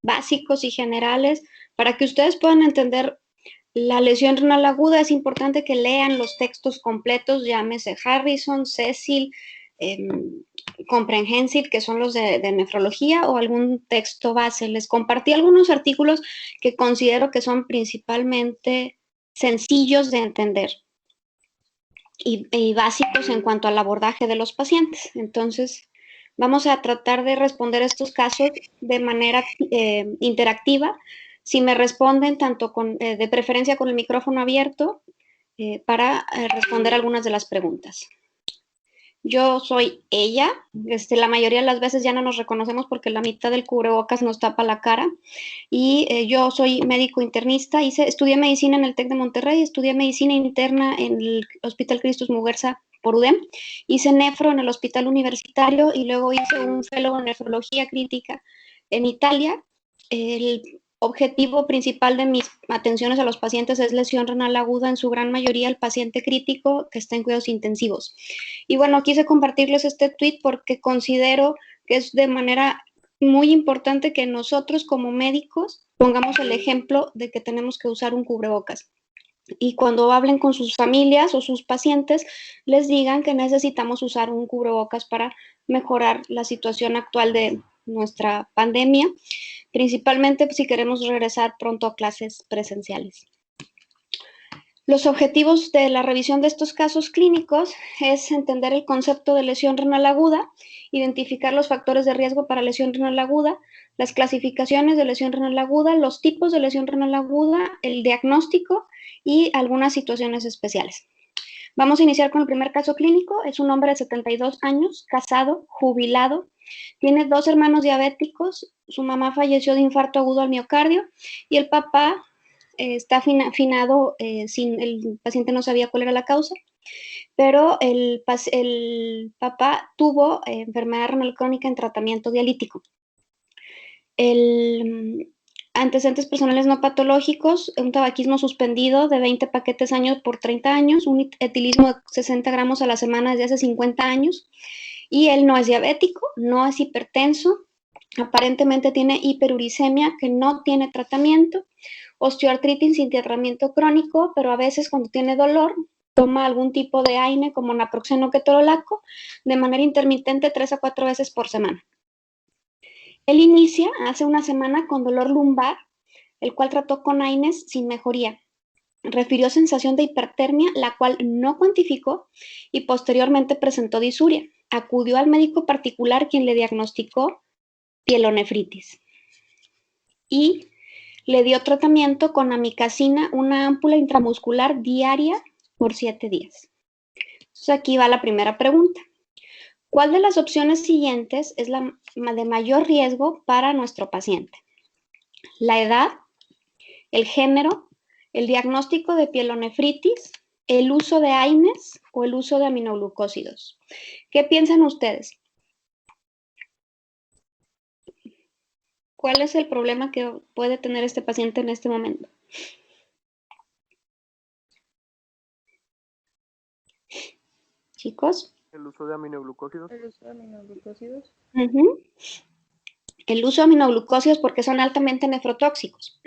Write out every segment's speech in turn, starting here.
básicos y generales para que ustedes puedan entender la lesión renal aguda. Es importante que lean los textos completos, llámese Harrison, Cecil, Comprehensive, que son los de nefrología, o algún texto base. Les compartí algunos artículos que considero que son principalmente sencillos de entender y básicos en cuanto al abordaje de los pacientes. Entonces, vamos a tratar de responder estos casos de manera interactiva. Si me responden, tanto de preferencia con el micrófono abierto, para responder algunas de las preguntas. Yo soy ella. La mayoría de las veces ya no nos reconocemos porque la mitad del cubrebocas nos tapa la cara. Y yo soy médico internista. Estudié medicina en el TEC de Monterrey, estudié medicina interna en el Hospital Cristus Muguerza por UDEM, hice nefro en el Hospital Universitario y luego hice un fellow en nefrología crítica en Italia. El objetivo principal de mis atenciones a los pacientes es lesión renal aguda, en su gran mayoría el paciente crítico que está en cuidados intensivos. Y bueno, quise compartirles este tweet porque considero que es de manera muy importante que nosotros como médicos pongamos el ejemplo de que tenemos que usar un cubrebocas. Y cuando hablen con sus familias o sus pacientes, les digan que necesitamos usar un cubrebocas para mejorar la situación actual de nuestra pandemia, principalmente si queremos regresar pronto a clases presenciales. Los objetivos de la revisión de estos casos clínicos es entender el concepto de lesión renal aguda, identificar los factores de riesgo para lesión renal aguda, las clasificaciones de lesión renal aguda, los tipos de lesión renal aguda, el diagnóstico y algunas situaciones especiales. Vamos a iniciar con el primer caso clínico. Es un hombre de 72 años, casado, jubilado, tiene 2 hermanos diabéticos, su mamá falleció de infarto agudo al miocardio y el papá está afinado, el paciente no sabía cuál era la causa, pero el papá tuvo enfermedad renal crónica en tratamiento dialítico. Antecedentes personales no patológicos, un tabaquismo suspendido de 20 paquetes años por 30 años, un etilismo de 60 gramos a la semana desde hace 50 años, y él no es diabético, no es hipertenso, aparentemente tiene hiperuricemia que no tiene tratamiento, osteoartritis sin tratamiento crónico, pero a veces cuando tiene dolor toma algún tipo de AINE como naproxeno ketorolaco de manera intermitente 3 a 4 veces por semana. Él inicia hace una semana con dolor lumbar, el cual trató con AINES sin mejoría. Refirió sensación de hipertermia, la cual no cuantificó y posteriormente presentó disuria. Acudió al médico particular, quien le diagnosticó pielonefritis y le dio tratamiento con amicacina, una ámpula intramuscular diaria por 7 días. Entonces aquí va la primera pregunta. ¿Cuál de las opciones siguientes es la de mayor riesgo para nuestro paciente? La edad, el género, el diagnóstico de pielonefritis, el uso de AINES o el uso de aminoglucósidos. ¿Qué piensan ustedes? ¿Cuál es el problema que puede tener este paciente en este momento? Chicos. El uso de aminoglucósidos. El uso de aminoglucósidos. El uso de aminoglucósidos porque son altamente nefrotóxicos.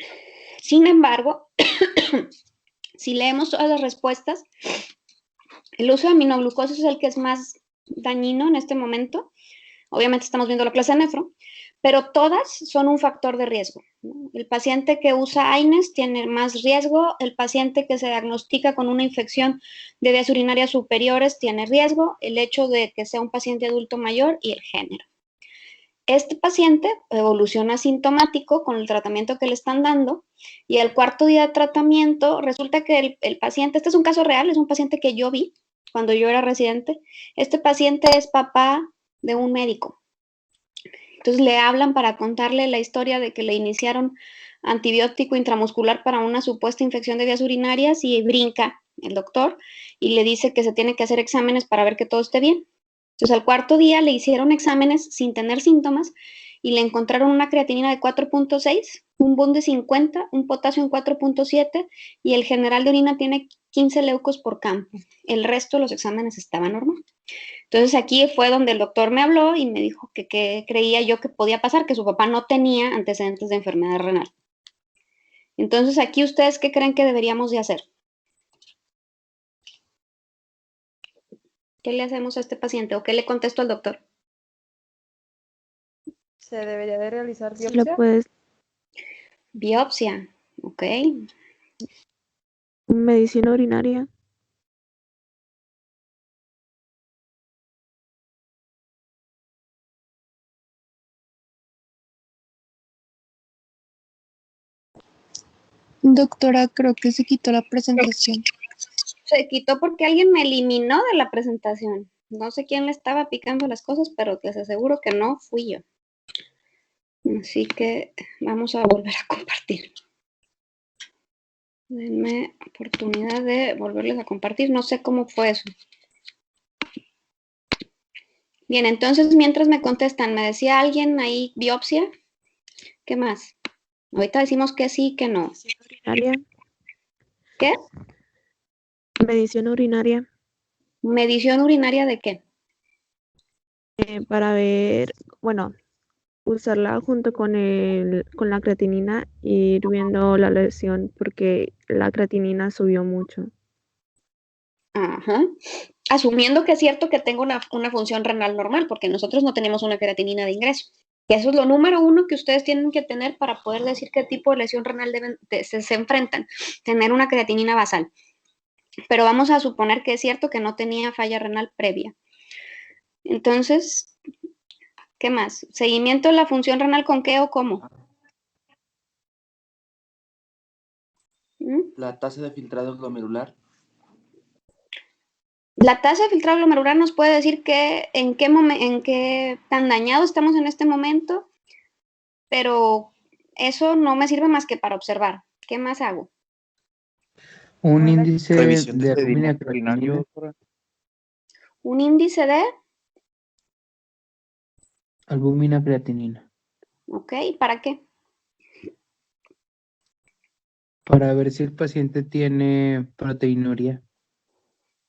Sin embargo, si leemos todas las respuestas, el uso de aminoglucósidos es el que es más dañino en este momento. Obviamente estamos viendo la clase de nefro, pero todas son un factor de riesgo, ¿no? El paciente que usa AINES tiene más riesgo, el paciente que se diagnostica con una infección de vías urinarias superiores tiene riesgo, el hecho de que sea un paciente adulto mayor y el género. Este paciente evoluciona asintomático con el tratamiento que le están dando y al 4.º día de tratamiento resulta que el paciente, este es un caso real, es un paciente que yo vi cuando yo era residente, este paciente es papá de un médico. Entonces le hablan para contarle la historia de que le iniciaron antibiótico intramuscular para una supuesta infección de vías urinarias y brinca el doctor y le dice que se tiene que hacer exámenes para ver que todo esté bien. Entonces al 4.º día le hicieron exámenes sin tener síntomas y le encontraron una creatinina de 4.6, un BUN de 50, un potasio en 4.7 y el general de orina tiene 15 leucos por campo. El resto de los exámenes estaba normal. Entonces aquí fue donde el doctor me habló y me dijo que creía yo que podía pasar, que su papá no tenía antecedentes de enfermedad renal. Entonces aquí ustedes, ¿qué creen que deberíamos de hacer? ¿Qué le hacemos a este paciente o qué le contesto al doctor? ¿Se debería de realizar Sí, biopsia? Biopsia, ok. Medicina urinaria. Doctora, creo que se quitó la presentación. Se quitó porque alguien me eliminó de la presentación. No sé quién le estaba picando las cosas, pero les aseguro que no fui yo. Así que vamos a volver a compartir. Denme oportunidad de volverles a compartir. No sé cómo fue eso. Bien, entonces mientras me contestan, me decía alguien ahí biopsia. ¿Qué más? Ahorita decimos que sí, que no. Urinaria. ¿Qué? Medición urinaria. ¿Medición urinaria de qué? Para ver, bueno, usarla junto con la creatinina e ir viendo la lesión porque la creatinina subió mucho. Ajá. Asumiendo que es cierto que tengo una función renal normal, porque nosotros no tenemos una creatinina de ingreso. Y eso es lo número uno que ustedes tienen que tener para poder decir qué tipo de lesión renal se enfrentan, tener una creatinina basal. Pero vamos a suponer que es cierto que no tenía falla renal previa. Entonces, ¿qué más? ¿Seguimiento de la función renal con qué o cómo? ¿Mm? La tasa de filtrado glomerular. La tasa de filtrado glomerular nos puede decir en qué tan dañado estamos en este momento, pero eso no me sirve más que para observar. ¿Qué más hago? Un índice Revisión de de albúmina sedimento urinario. creatinina. Un índice de, Albúmina creatinina. ok, ¿para qué? Para ver si el paciente tiene proteinuria.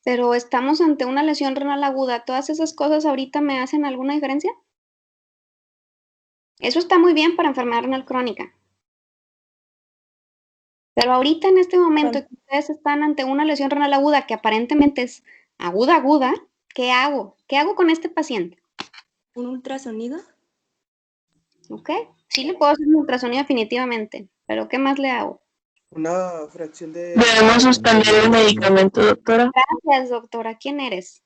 Pero estamos ante una lesión renal aguda. ¿Todas esas cosas ahorita me hacen alguna diferencia? Eso está muy bien para enfermedad renal crónica. Pero ahorita en este momento que ustedes están ante una lesión renal aguda que aparentemente es aguda, aguda, ¿qué hago? ¿Qué hago con este paciente? ¿Un ultrasonido? ¿Ok? Sí le puedo hacer un ultrasonido definitivamente, pero ¿qué más le hago? Una fracción de... Debemos suspender el medicamento, doctora. Gracias, doctora. ¿Quién eres?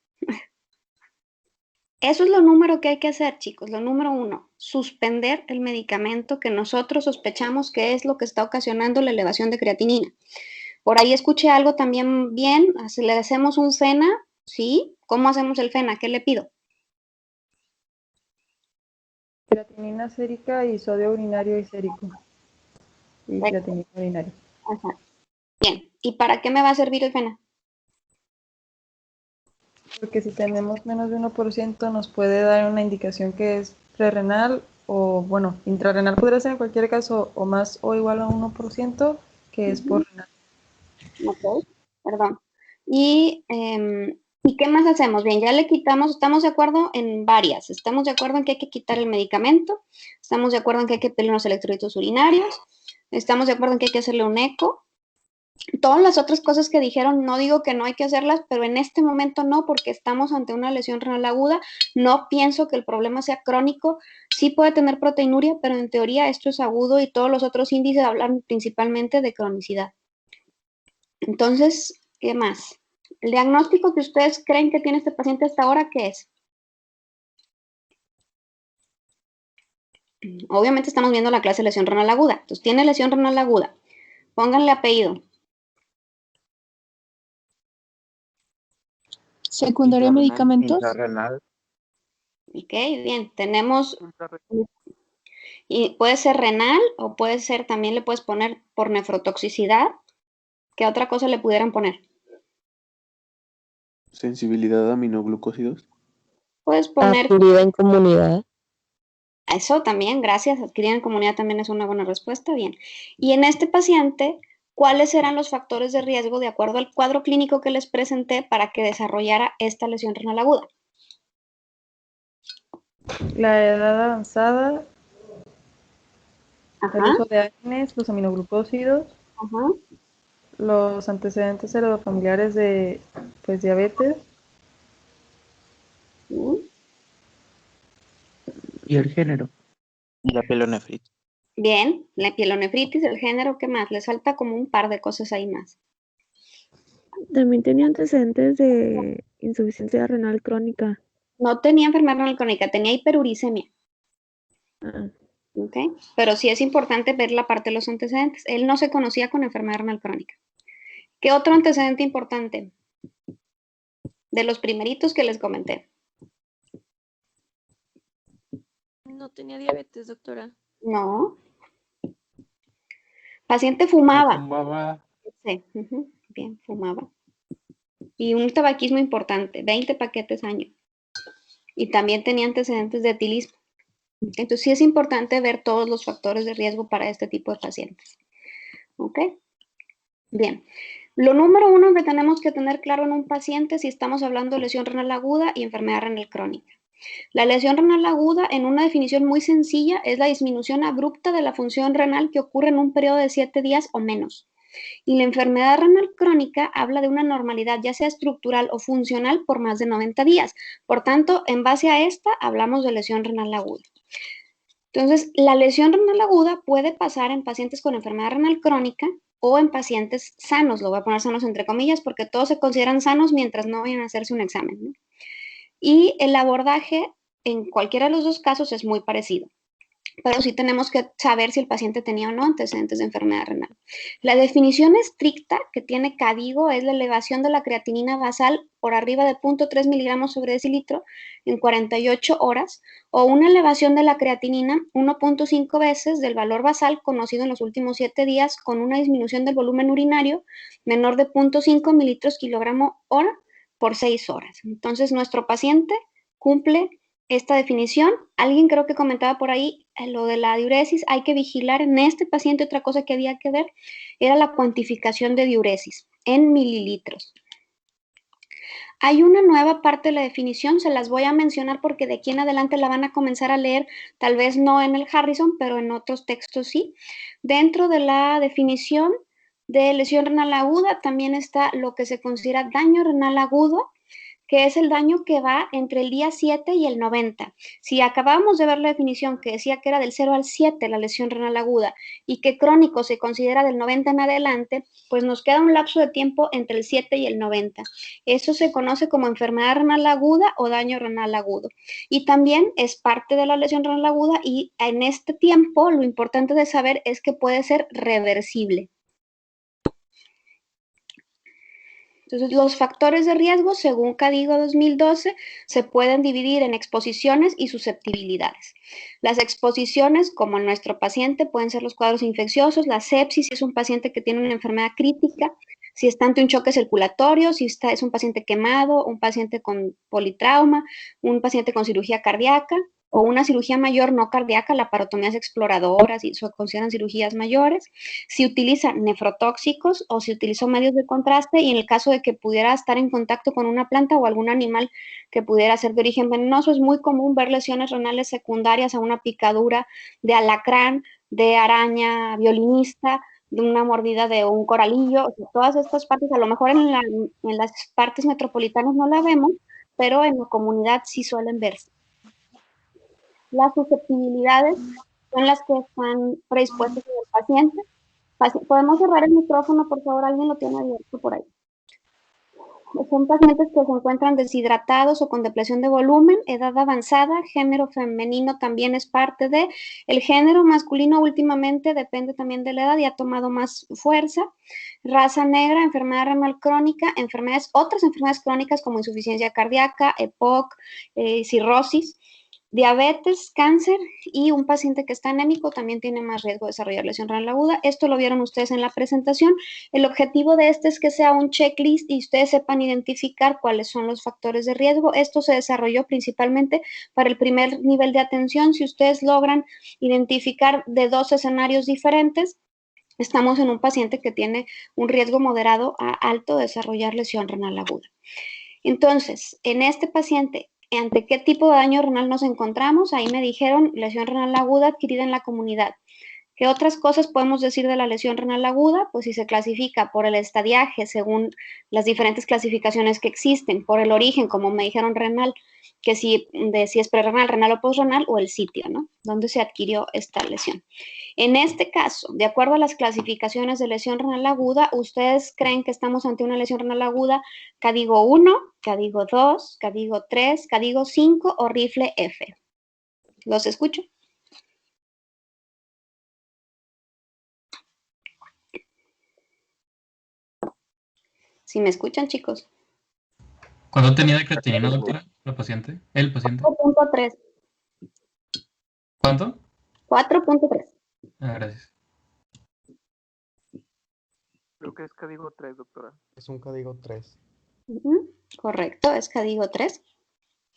Eso es lo número que hay que hacer, chicos. Lo número uno, suspender el medicamento que nosotros sospechamos que es lo que está ocasionando la elevación de creatinina. Por ahí escuché algo también bien. Le hacemos un FENA, ¿sí? ¿Cómo hacemos el FENA? ¿Qué le pido? Creatinina sérica y sodio urinario y sérico. Y creatinina urinaria. Ajá. Bien. ¿Y para qué me va a servir el FENA? Porque si tenemos menos de 1% nos puede dar una indicación que es prerrenal o, bueno, intrarrenal podría ser en cualquier caso o más o igual a 1%, que es por renal. Ok, perdón. ¿Y qué más hacemos? Bien, ya le quitamos, estamos de acuerdo en varias. Estamos de acuerdo en que hay que quitar el medicamento. Estamos de acuerdo en que hay que pedirle unos electrolitos urinarios. Estamos de acuerdo en que hay que hacerle un eco. Todas las otras cosas que dijeron, no digo que no hay que hacerlas, pero en este momento no, porque estamos ante una lesión renal aguda. No pienso que el problema sea crónico. Sí puede tener proteinuria, pero en teoría esto es agudo y todos los otros índices hablan principalmente de cronicidad. Entonces, ¿qué más? El diagnóstico que ustedes creen que tiene este paciente hasta ahora, ¿qué es? Obviamente estamos viendo la clase de lesión renal aguda. Entonces, tiene lesión renal aguda. Pónganle apellido. Secundaria de medicamentos. Intrarrenal. Ok, bien. Tenemos, y puede ser renal o puede ser, también le puedes poner por nefrotoxicidad. ¿Qué otra cosa le pudieran poner? Sensibilidad a aminoglucósidos. Puedes poner, Adquirida en comunidad. eso también, gracias, adquirir en comunidad también es una buena respuesta, bien. Y en este paciente, ¿cuáles eran los factores de riesgo de acuerdo al cuadro clínico que les presenté para que desarrollara esta lesión renal aguda? La edad avanzada, el Ajá, uso de AINES, los aminoglucósidos, ajá. los antecedentes heredofamiliares de pues, diabetes, Sí. Y el género. Y la pielonefritis. Bien, la pielonefritis, el género, ¿qué más? Les falta como un par de cosas ahí más. También tenía antecedentes de insuficiencia renal crónica. No tenía enfermedad renal crónica, tenía hiperuricemia. Ah, ¿Ok? Pero sí es importante ver la parte de los antecedentes. Él no se conocía con enfermedad renal crónica. ¿Qué otro antecedente importante? De los primeritos que les comenté. No tenía diabetes, doctora. No. Paciente No fumaba. fumaba. Sí, bien, fumaba. Y un tabaquismo importante, 20 paquetes año. Y también tenía antecedentes de etilismo. Entonces sí es importante ver todos los factores de riesgo para este tipo de pacientes. ¿Ok? Bien. Lo número uno que tenemos que tener claro en un paciente si estamos hablando de lesión renal aguda y enfermedad renal crónica. La lesión renal aguda, en una definición muy sencilla, es la disminución abrupta de la función renal que ocurre en un periodo de 7 días o menos. Y la enfermedad renal crónica habla de una normalidad, ya sea estructural o funcional, por más de 90 días. Por tanto, en base a esta, hablamos de lesión renal aguda. Entonces, la lesión renal aguda puede pasar en pacientes con enfermedad renal crónica o en pacientes sanos. Lo voy a poner sanos entre comillas porque todos se consideran sanos mientras no vayan a hacerse un examen, ¿no? Y el abordaje en cualquiera de los dos casos es muy parecido. Pero sí tenemos que saber si el paciente tenía o no antecedentes de enfermedad renal. La definición estricta que tiene CADIGO es la elevación de la creatinina basal por arriba de 0.3 miligramos sobre decilitro en 48 horas o una elevación de la creatinina 1.5 veces del valor basal conocido en los últimos 7 días con una disminución del volumen urinario menor de 0.5 mililitros kilogramo hora por 6 horas. Entonces, nuestro paciente cumple esta definición. Alguien creo que comentaba por ahí lo de la diuresis. Hay que vigilar en este paciente. Otra cosa que había que ver era la cuantificación de diuresis en mililitros. Hay una nueva parte de la definición, se las voy a mencionar porque de aquí en adelante la van a comenzar a leer, tal vez no en el Harrison, pero en otros textos sí. Dentro de la definición de lesión renal aguda también está lo que se considera daño renal agudo, que es el daño que va entre el día 7 y el 90. Si acabamos de ver la definición que decía que era del 0 al 7 la lesión renal aguda y que crónico se considera del 90 en adelante, pues nos queda un lapso de tiempo entre el 7 y el 90. Eso se conoce como enfermedad renal aguda o daño renal agudo. Y también es parte de la lesión renal aguda y en este tiempo lo importante de saber es que puede ser reversible. Entonces, los factores de riesgo, según CADIGO 2012, se pueden dividir en exposiciones y susceptibilidades. Las exposiciones, como en nuestro paciente, pueden ser los cuadros infecciosos, la sepsis, si es un paciente que tiene una enfermedad crítica, si está ante un choque circulatorio, si es un paciente quemado, un paciente con politrauma, un paciente con cirugía cardíaca, o una cirugía mayor no cardíaca, laparotomías exploradoras, y se consideran cirugías mayores, si utiliza nefrotóxicos o si utilizó medios de contraste y en el caso de que pudiera estar en contacto con una planta o algún animal que pudiera ser de origen venenoso, es muy común ver lesiones renales secundarias a una picadura de alacrán, de araña violinista, de una mordida de un coralillo. O sea, todas estas partes, a lo mejor en las partes metropolitanas no la vemos, pero en la comunidad sí suelen verse. Las susceptibilidades son las que están predispuestas en el paciente. ¿Podemos cerrar el micrófono, por favor? Alguien lo tiene abierto por ahí. Son pacientes que se encuentran deshidratados o con depresión de volumen, edad avanzada, género femenino también es parte de. El género masculino últimamente depende también de la edad y ha tomado más fuerza. Raza negra, enfermedad renal crónica, otras enfermedades crónicas como insuficiencia cardíaca, EPOC, cirrosis. Diabetes, cáncer y un paciente que está anémico también tiene más riesgo de desarrollar lesión renal aguda. Esto lo vieron ustedes en la presentación. El objetivo de este es que sea un checklist y ustedes sepan identificar cuáles son los factores de riesgo. Esto se desarrolló principalmente para el primer nivel de atención. Si ustedes logran identificar de 2 escenarios diferentes, estamos en un paciente que tiene un riesgo moderado a alto de desarrollar lesión renal aguda. Entonces, en este paciente, ante qué tipo de daño renal nos encontramos. Ahí me dijeron lesión renal aguda adquirida en la comunidad. ¿Qué otras cosas podemos decir de la lesión renal aguda? Pues si se clasifica por el estadiaje según las diferentes clasificaciones que existen, por el origen, como me dijeron renal, que si es prerrenal, renal o postrenal, o el sitio, ¿no? Donde se adquirió esta lesión. En este caso, de acuerdo a las clasificaciones de lesión renal aguda, ¿ustedes creen que estamos ante una lesión renal aguda CADIGO 1, CADIGO 2, CADIGO 3, CADIGO 5 o rifle F? ¿Los escucho? ¿Sí me escuchan, chicos? ¿Cuánto tenía de creatinina, doctora, la paciente? ¿El paciente? 4.3. ¿Cuánto? 4.3. Ah, gracias. Creo que es CADIGO 3, doctora. Es un CADIGO 3. Correcto, es CADIGO 3.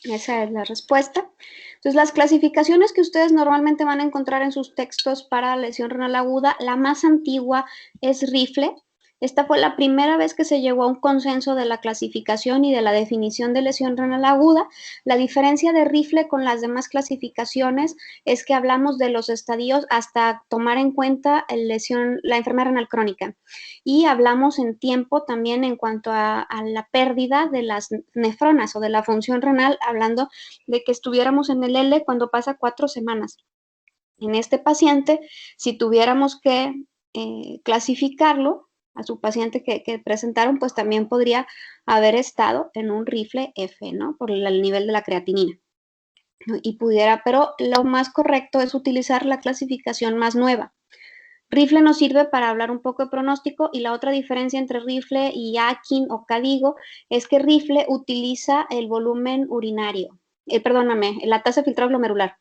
Esa es la respuesta. Entonces, las clasificaciones que ustedes normalmente van a encontrar en sus textos para lesión renal aguda, la más antigua es rifle. Esta fue la primera vez que se llegó a un consenso de la clasificación y de la definición de lesión renal aguda. La diferencia de rifle con las demás clasificaciones es que hablamos de los estadios hasta tomar en cuenta la enfermedad renal crónica. Y hablamos en tiempo también en cuanto a la pérdida de las nefronas o de la función renal, hablando de que estuviéramos en el L cuando pasa 4 semanas. En este paciente, si tuviéramos que clasificarlo, a su paciente que presentaron, pues también podría haber estado en un rifle F, ¿no? Por el nivel de la creatinina. Y pudiera, pero lo más correcto es utilizar la clasificación más nueva. Rifle nos sirve para hablar un poco de pronóstico y la otra diferencia entre rifle y Akin o CADIGO es que rifle utiliza el volumen urinario, la tasa de filtrado glomerular.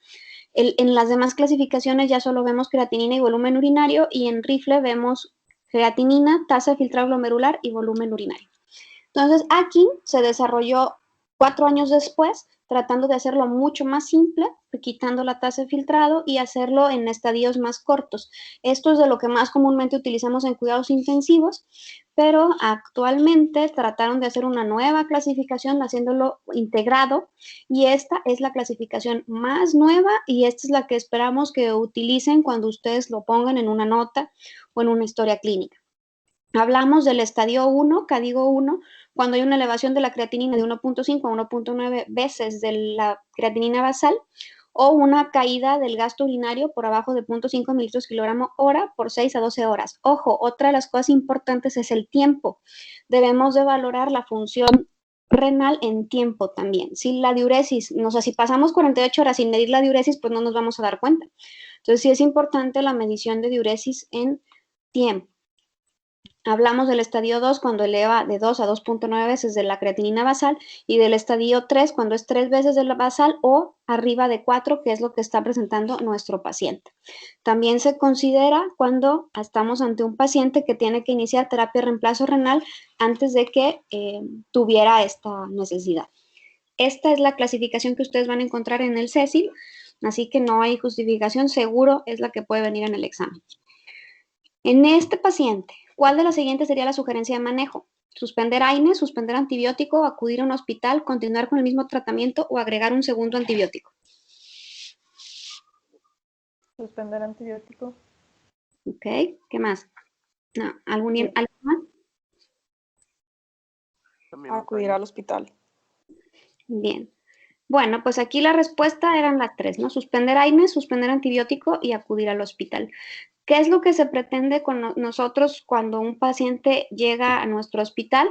En las demás clasificaciones ya solo vemos creatinina y volumen urinario y en rifle vemos creatinina, tasa de filtrado glomerular y volumen urinario. Entonces, Akin se desarrolló 4 años después, tratando de hacerlo mucho más simple, quitando la tasa de filtrado y hacerlo en estadios más cortos. Esto es de lo que más comúnmente utilizamos en cuidados intensivos, pero actualmente trataron de hacer una nueva clasificación haciéndolo integrado y esta es la clasificación más nueva y esta es la que esperamos que utilicen cuando ustedes lo pongan en una nota o en una historia clínica. Hablamos del estadio 1, CADIGO 1, cuando hay una elevación de la creatinina de 1.5 a 1.9 veces de la creatinina basal o una caída del gasto urinario por abajo de 0.5 mililitros kilogramo hora por 6 a 12 horas. Ojo, otra de las cosas importantes es el tiempo. Debemos de valorar la función renal en tiempo también. Si la diuresis, si pasamos 48 horas sin medir la diuresis, pues no nos vamos a dar cuenta. Entonces sí es importante la medición de diuresis en tiempo. Hablamos del estadio 2 cuando eleva de 2 a 2.9 veces de la creatinina basal y del estadio 3 cuando es 3 veces de la basal o arriba de 4, que es lo que está presentando nuestro paciente. También se considera cuando estamos ante un paciente que tiene que iniciar terapia de reemplazo renal antes de que tuviera esta necesidad. Esta es la clasificación que ustedes van a encontrar en el CECIL, así que no hay justificación, seguro es la que puede venir en el examen. En este paciente, ¿cuál de las siguientes sería la sugerencia de manejo? Suspender AINES, suspender antibiótico, acudir a un hospital, continuar con el mismo tratamiento o agregar un segundo antibiótico. Suspender antibiótico. Ok, ¿qué más? No, ¿algo más? Acudir al hospital. Bien. Bueno, pues aquí la respuesta eran las 3, ¿no? Suspender AINES, suspender antibiótico y acudir al hospital. ¿Qué es lo que se pretende con nosotros cuando un paciente llega a nuestro hospital?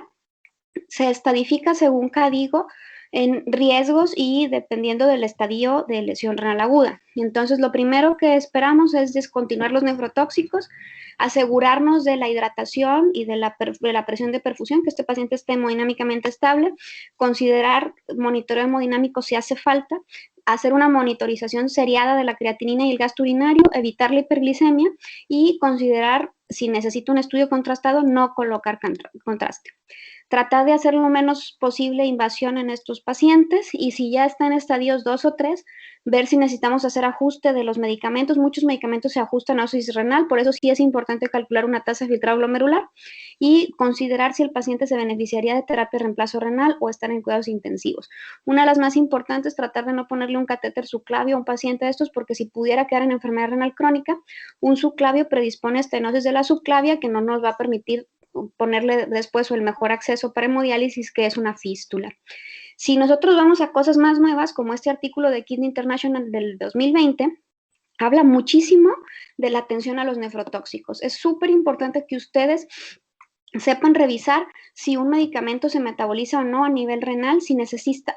Se estadifica según CADIGO en riesgos y dependiendo del estadio de lesión renal aguda. Entonces, lo primero que esperamos es descontinuar los nefrotóxicos, asegurarnos de la hidratación y de la presión de perfusión, que este paciente esté hemodinámicamente estable, considerar monitoreo hemodinámico si hace falta, hacer una monitorización seriada de la creatinina y el gasto urinario, evitar la hiperglicemia y considerar, si necesita un estudio contrastado, no colocar contraste. tratar de hacer lo menos posible invasión en estos pacientes y si ya está en estadios 2 o 3, ver si necesitamos hacer ajuste de los medicamentos. Muchos medicamentos se ajustan a dosis renal, por eso sí es importante calcular una tasa de filtrado glomerular y considerar si el paciente se beneficiaría de terapia de reemplazo renal o estar en cuidados intensivos. Una de las más importantes es tratar de no ponerle un catéter subclavio a un paciente de estos, porque si pudiera quedar en enfermedad renal crónica, un subclavio predispone a estenosis de la subclavia que no nos va a permitir ponerle después el mejor acceso para hemodiálisis, que es una fístula. Si nosotros vamos a cosas más nuevas, como este artículo de Kidney International del 2020, habla muchísimo de la atención a los nefrotóxicos. Es súper importante que ustedes sepan revisar si un medicamento se metaboliza o no a nivel renal, si necesita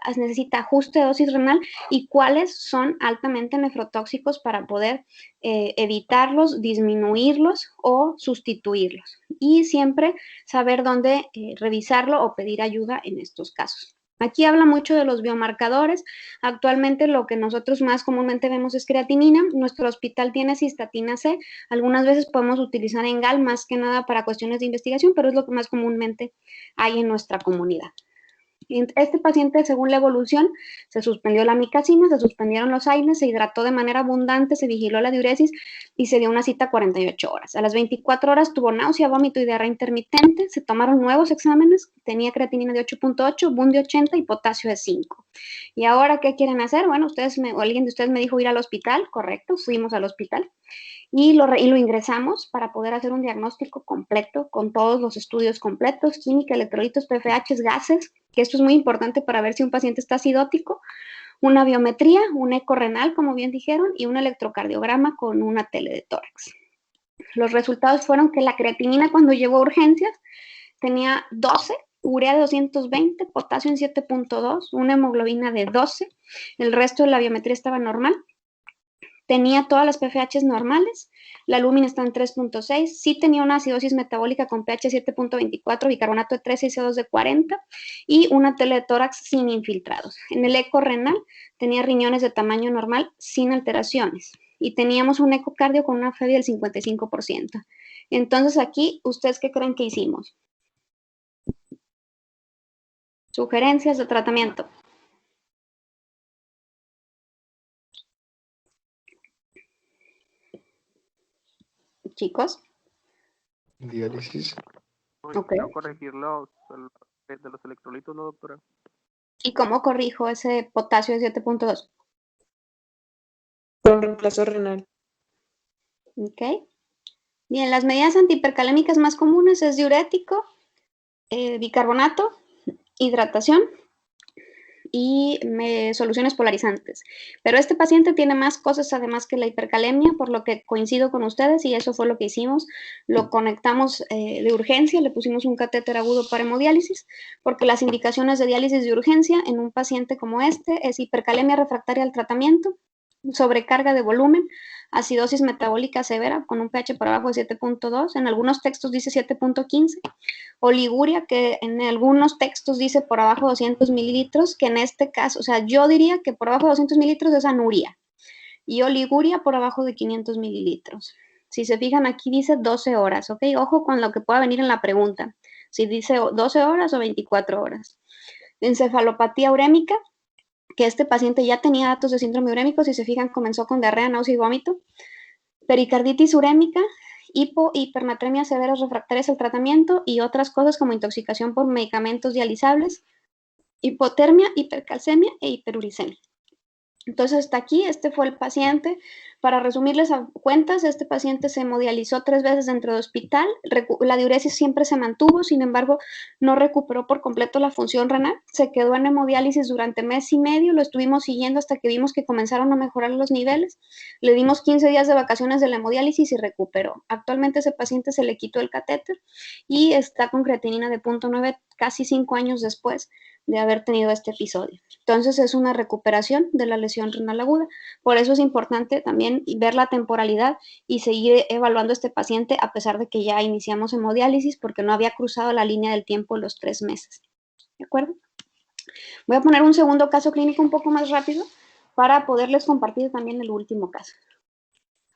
ajuste de dosis renal y cuáles son altamente nefrotóxicos para poder evitarlos, disminuirlos o sustituirlos. Y siempre saber dónde revisarlo o pedir ayuda en estos casos. Aquí habla mucho de los biomarcadores. Actualmente lo que nosotros más comúnmente vemos es creatinina. Nuestro hospital tiene cistatina C. Algunas veces podemos utilizar Engal más que nada para cuestiones de investigación, pero es lo que más comúnmente hay en nuestra comunidad. Este paciente, según la evolución, se suspendió la micacina, se suspendieron los AINES, se hidrató de manera abundante, se vigiló la diuresis y se dio una cita 48 horas. A las 24 horas tuvo náusea, vómito y diarrea intermitente, se tomaron nuevos exámenes, tenía creatinina de 8.8, BUN de 80 y potasio de 5. ¿Y ahora qué quieren hacer? Bueno, alguien de ustedes me dijo ir al hospital, correcto, fuimos al hospital. Y lo ingresamos para poder hacer un diagnóstico completo con todos los estudios completos, química, electrolitos, PFH, gases, que esto es muy importante para ver si un paciente está acidótico, una biometría, un eco renal, como bien dijeron, y un electrocardiograma con una tele de tórax. Los resultados fueron que la creatinina cuando llegó a urgencias tenía 12, urea de 220, potasio en 7.2, una hemoglobina de 12, el resto de la biometría estaba normal. Tenía todas las PFHs normales, la lúmina está en 3.6, sí tenía una acidosis metabólica con pH 7.24, bicarbonato de 13 y CO2 de 40 y una tele de tórax sin infiltrados. En el eco renal tenía riñones de tamaño normal sin alteraciones y teníamos un ecocardio con una FEBI del 55%. Entonces aquí, ¿ustedes qué creen que hicimos? Sugerencias de tratamiento. Chicos. Diálisis. Okay. No corregir de los electrolitos, ¿no, doctora? ¿Y cómo corrijo ese potasio de 7.2? Con reemplazo renal. Ok. Bien, las medidas antihipercalémicas más comunes es diurético, bicarbonato, hidratación y soluciones polarizantes. Pero este paciente tiene más cosas además que la hipercalemia, por lo que coincido con ustedes y eso fue lo que hicimos. Lo conectamos de urgencia, le pusimos un catéter agudo para hemodiálisis, porque las indicaciones de diálisis de urgencia en un paciente como este es hipercalemia refractaria al tratamiento, sobrecarga de volumen, acidosis metabólica severa con un pH por abajo de 7.2, en algunos textos dice 7.15, oliguria que en algunos textos dice por abajo de 200 mililitros, que en este caso, o sea, yo diría que por abajo de 200 mililitros es anuria, y oliguria por abajo de 500 mililitros. Si se fijan aquí dice 12 horas, ¿ok? Ojo con lo que pueda venir en la pregunta, si dice 12 horas o 24 horas. Encefalopatía urémica, que este paciente ya tenía datos de síndrome urémico, si se fijan comenzó con diarrea, náusea y vómito. Pericarditis urémica, hipernatremia severas refractarias al tratamiento y otras cosas como intoxicación por medicamentos dializables, hipotermia, hipercalcemia e hiperuricemia. Entonces hasta aquí, este fue el paciente. Para resumirles a cuentas, este paciente se hemodializó 3 veces dentro del hospital, la diuresis siempre se mantuvo, sin embargo, no recuperó por completo la función renal, se quedó en hemodiálisis durante mes y medio, lo estuvimos siguiendo hasta que vimos que comenzaron a mejorar los niveles, le dimos 15 días de vacaciones de la hemodiálisis y recuperó. Actualmente ese paciente se le quitó el catéter y está con creatinina de 0.9 casi 5 años después de haber tenido este episodio. Entonces es una recuperación de la lesión renal aguda. Por eso es importante también ver la temporalidad y seguir evaluando a este paciente a pesar de que ya iniciamos hemodiálisis porque no había cruzado la línea del tiempo los 3 meses. ¿De acuerdo? Voy a poner un segundo caso clínico un poco más rápido para poderles compartir también el último caso.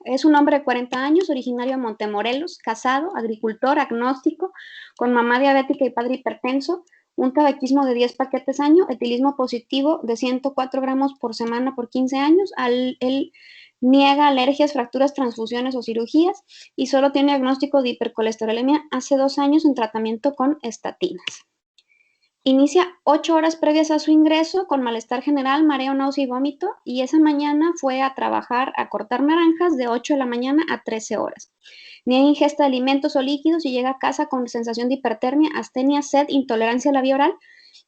Es un hombre de 40 años, originario de Montemorelos, casado, agricultor, agnóstico, con mamá diabética y padre hipertenso, un tabaquismo de 10 paquetes año, etilismo positivo de 104 gramos por semana por 15 años. Él niega alergias, fracturas, transfusiones o cirugías y solo tiene diagnóstico de hipercolesterolemia hace 2 años en tratamiento con estatinas. Inicia 8 horas previas a su ingreso con malestar general, mareo, náusea y vómito, y esa mañana fue a trabajar a cortar naranjas de 8 de la mañana a 13 horas. Niega ingesta de alimentos o líquidos y llega a casa con sensación de hipertermia, astenia, sed, intolerancia a la vía oral.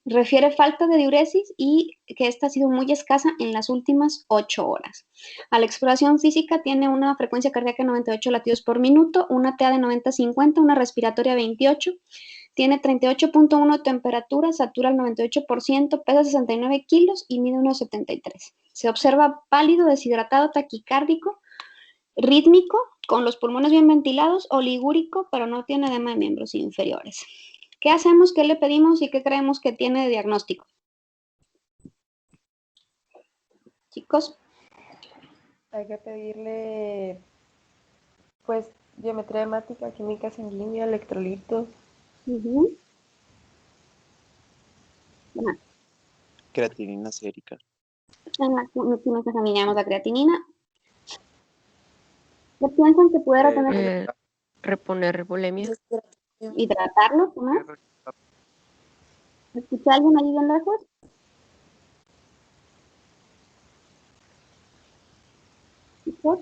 Refiere falta de diuresis y que esta ha sido muy escasa en las últimas 8 horas. A la exploración física tiene una frecuencia cardíaca de 98 latidos por minuto, una TA de 90-50, una respiratoria 28, tiene 38.1 de temperatura, satura al 98%, pesa 69 kilos y mide 1,73. Se observa pálido, deshidratado, taquicárdico, rítmico, con los pulmones bien ventilados, oligúrico, pero no tiene edema de miembros inferiores. ¿Qué hacemos? ¿Qué le pedimos y qué creemos que tiene de diagnóstico? Chicos. Hay que pedirle, pues, biometría hemática, química sanguínea, electrolitos. Bueno, Creatinina sérica. en la química sanguínea la creatinina. ¿Qué piensan que pudiera tener? Reponer bulimia. Hidratarlo, ¿no? ¿Escucha alguien ahí bien lejos? ¿Chicos?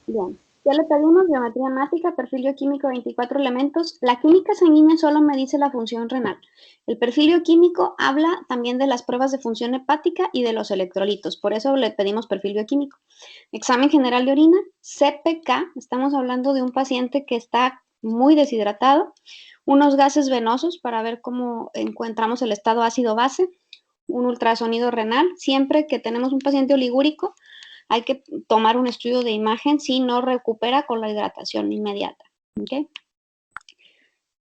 Bien. Ya le pedimos biometría hemática, perfil bioquímico 24 elementos. La química sanguínea solo me dice la función renal. El perfil bioquímico habla también de las pruebas de función hepática y de los electrolitos. Por eso le pedimos perfil bioquímico. Examen general de orina, CPK. Estamos hablando de un paciente que está muy deshidratado. Unos gases venosos para ver cómo encontramos el estado ácido-base. Un ultrasonido renal. Siempre que tenemos un paciente oligúrico, hay que tomar un estudio de imagen si no recupera con la hidratación inmediata. ¿Okay?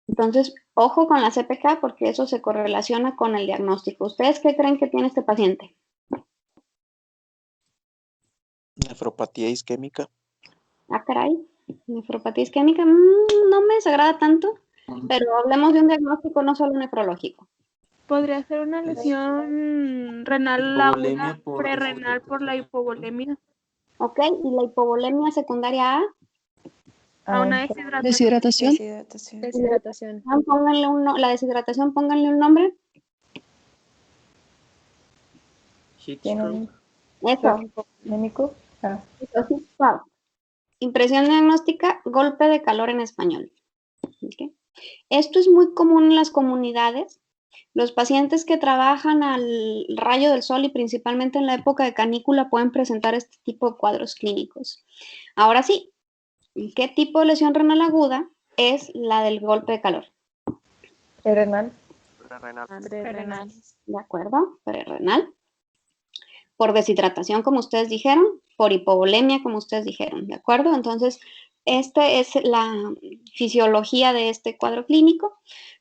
Entonces, ojo con la CPK porque eso se correlaciona con el diagnóstico. ¿Ustedes qué creen que tiene este paciente? Nefropatía isquémica. Ah, caray. Nefropatía isquémica no me desagrada tanto, pero hablemos de un diagnóstico no solo nefrológico. Podría ser una lesión renal aguda, prerrenal por la hipovolemia. Ok, ¿y la hipovolemia secundaria A una deshidratación. Deshidratación. Pónganle la deshidratación, pónganle un nombre. ¿Tienen Eso. hipovolémico? Impresión diagnóstica, golpe de calor en español. ¿Okay? Esto es muy común en las comunidades. Los pacientes que trabajan al rayo del sol y principalmente en la época de canícula pueden presentar este tipo de cuadros clínicos. Ahora sí, ¿qué tipo de lesión renal aguda es la del golpe de calor? Prerrenal. Prerrenal. ¿De acuerdo? Prerrenal. Por deshidratación, como ustedes dijeron, por hipovolemia, como ustedes dijeron, ¿de acuerdo? Entonces, esta es la fisiología de este cuadro clínico.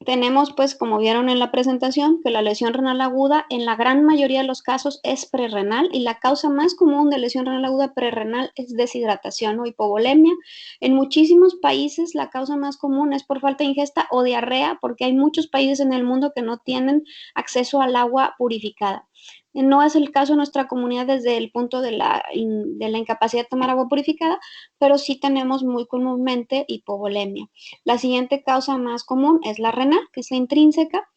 Tenemos, pues, como vieron en la presentación, que la lesión renal aguda en la gran mayoría de los casos es prerrenal y la causa más común de lesión renal aguda prerrenal es deshidratación o hipovolemia. En muchísimos países la causa más común es por falta de ingesta o diarrea, porque hay muchos países en el mundo que no tienen acceso al agua purificada. No es el caso de nuestra comunidad desde el punto de la incapacidad de tomar agua purificada, pero sí tenemos muy comúnmente hipovolemia. La siguiente causa más común es la renal, que es la intrínseca,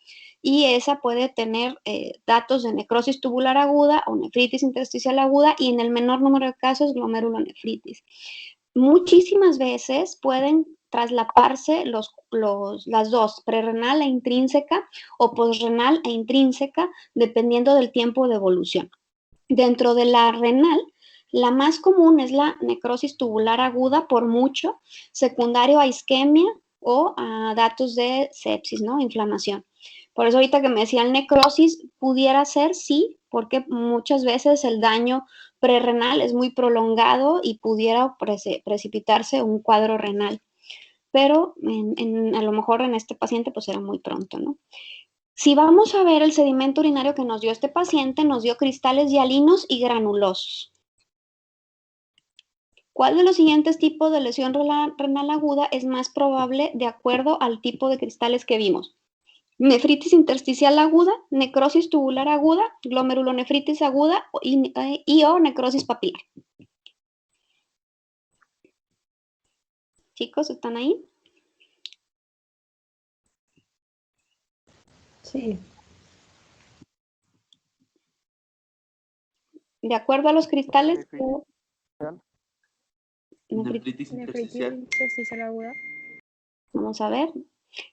y esa puede tener datos de necrosis tubular aguda o nefritis intersticial aguda y en el menor número de casos glomerulonefritis. Muchísimas veces pueden traslaparse las dos, prerrenal e intrínseca o posrenal e intrínseca, dependiendo del tiempo de evolución. Dentro de la renal, la más común es la necrosis tubular aguda por mucho, secundario a isquemia o a datos de sepsis, ¿no? Inflamación. Por eso ahorita que me decían necrosis, pudiera ser, sí, porque muchas veces el daño prerrenal es muy prolongado y pudiera precipitarse un cuadro renal. Pero a lo mejor en este paciente pues era muy pronto, ¿no? Si vamos a ver el sedimento urinario que nos dio este paciente, nos dio cristales hialinos y granulosos. ¿Cuál de los siguientes tipos de lesión renal aguda es más probable de acuerdo al tipo de cristales que vimos? Nefritis intersticial aguda, necrosis tubular aguda, glomerulonefritis aguda o necrosis papilar. Chicos, ¿están ahí? Sí. De acuerdo a los cristales. Nefritis intersticial aguda. Vamos a ver.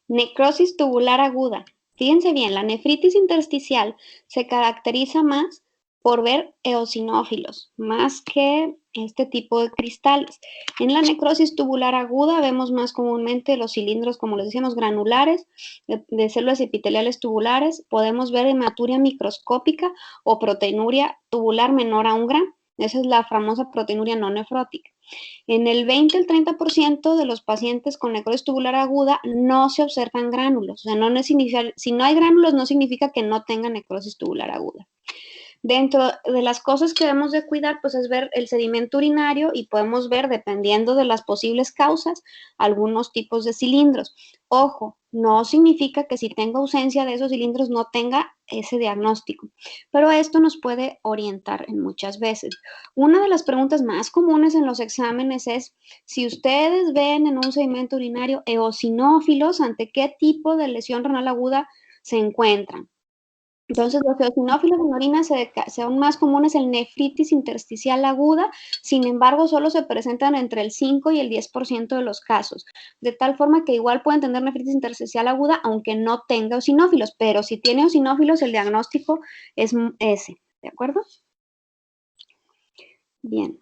Necrosis tubular aguda. Fíjense bien, la nefritis intersticial se caracteriza más por ver eosinófilos, más que este tipo de cristales. En la necrosis tubular aguda vemos más comúnmente los cilindros, como les decíamos, granulares, de células epiteliales tubulares. Podemos ver hematuria microscópica o proteinuria tubular menor a 1 gramo. Esa es la famosa proteinuria no nefrótica. En el 20 al 30% de los pacientes con necrosis tubular aguda no se observan gránulos. O sea, si no hay gránulos no significa que no tenga necrosis tubular aguda. Dentro de las cosas que debemos de cuidar, pues es ver el sedimento urinario y podemos ver, dependiendo de las posibles causas, algunos tipos de cilindros. Ojo, no significa que si tengo ausencia de esos cilindros no tenga ese diagnóstico, pero esto nos puede orientar en muchas veces. Una de las preguntas más comunes en los exámenes es si ustedes ven en un sedimento urinario eosinófilos, ¿ante qué tipo de lesión renal aguda se encuentran? Entonces, los eosinófilos en orina son más comunes en nefritis intersticial aguda, sin embargo, solo se presentan entre el 5 y el 10% de los casos, de tal forma que igual pueden tener nefritis intersticial aguda, aunque no tenga eosinófilos, pero si tiene eosinófilos, el diagnóstico es ese, ¿de acuerdo? Bien.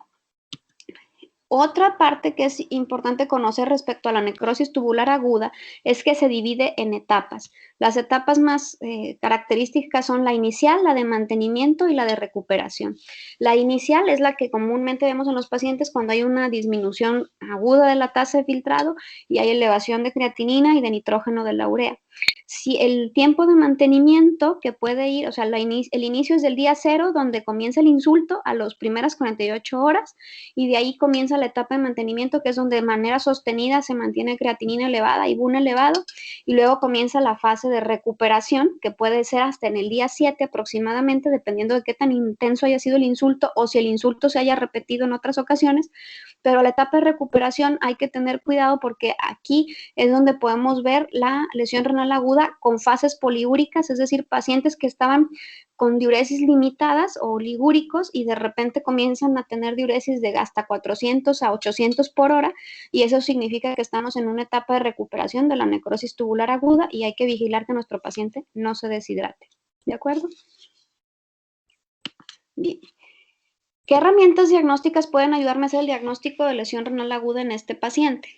Otra parte que es importante conocer respecto a la necrosis tubular aguda es que se divide en etapas. Las etapas más características son la inicial, la de mantenimiento y la de recuperación. La inicial es la que comúnmente vemos en los pacientes cuando hay una disminución aguda de la tasa de filtrado y hay elevación de creatinina y de nitrógeno de la urea. Si el tiempo de mantenimiento que puede ir, o sea, el inicio es del día 0, donde comienza el insulto a las primeras 48 horas, y de ahí comienza la etapa de mantenimiento, que es donde de manera sostenida se mantiene creatinina elevada y BUN elevado, y luego comienza la fase de recuperación, que puede ser hasta en el día 7 aproximadamente, dependiendo de qué tan intenso haya sido el insulto o si el insulto se haya repetido en otras ocasiones. Pero la etapa de recuperación hay que tener cuidado porque aquí es donde podemos ver la lesión renal aguda con fases poliúricas, es decir, pacientes que estaban con diuresis limitadas o ligúricos y de repente comienzan a tener diuresis de hasta 400 a 800 por hora, y eso significa que estamos en una etapa de recuperación de la necrosis tubular aguda y hay que vigilar que nuestro paciente no se deshidrate. ¿De acuerdo? Bien. ¿Qué herramientas diagnósticas pueden ayudarme a hacer el diagnóstico de lesión renal aguda en este paciente?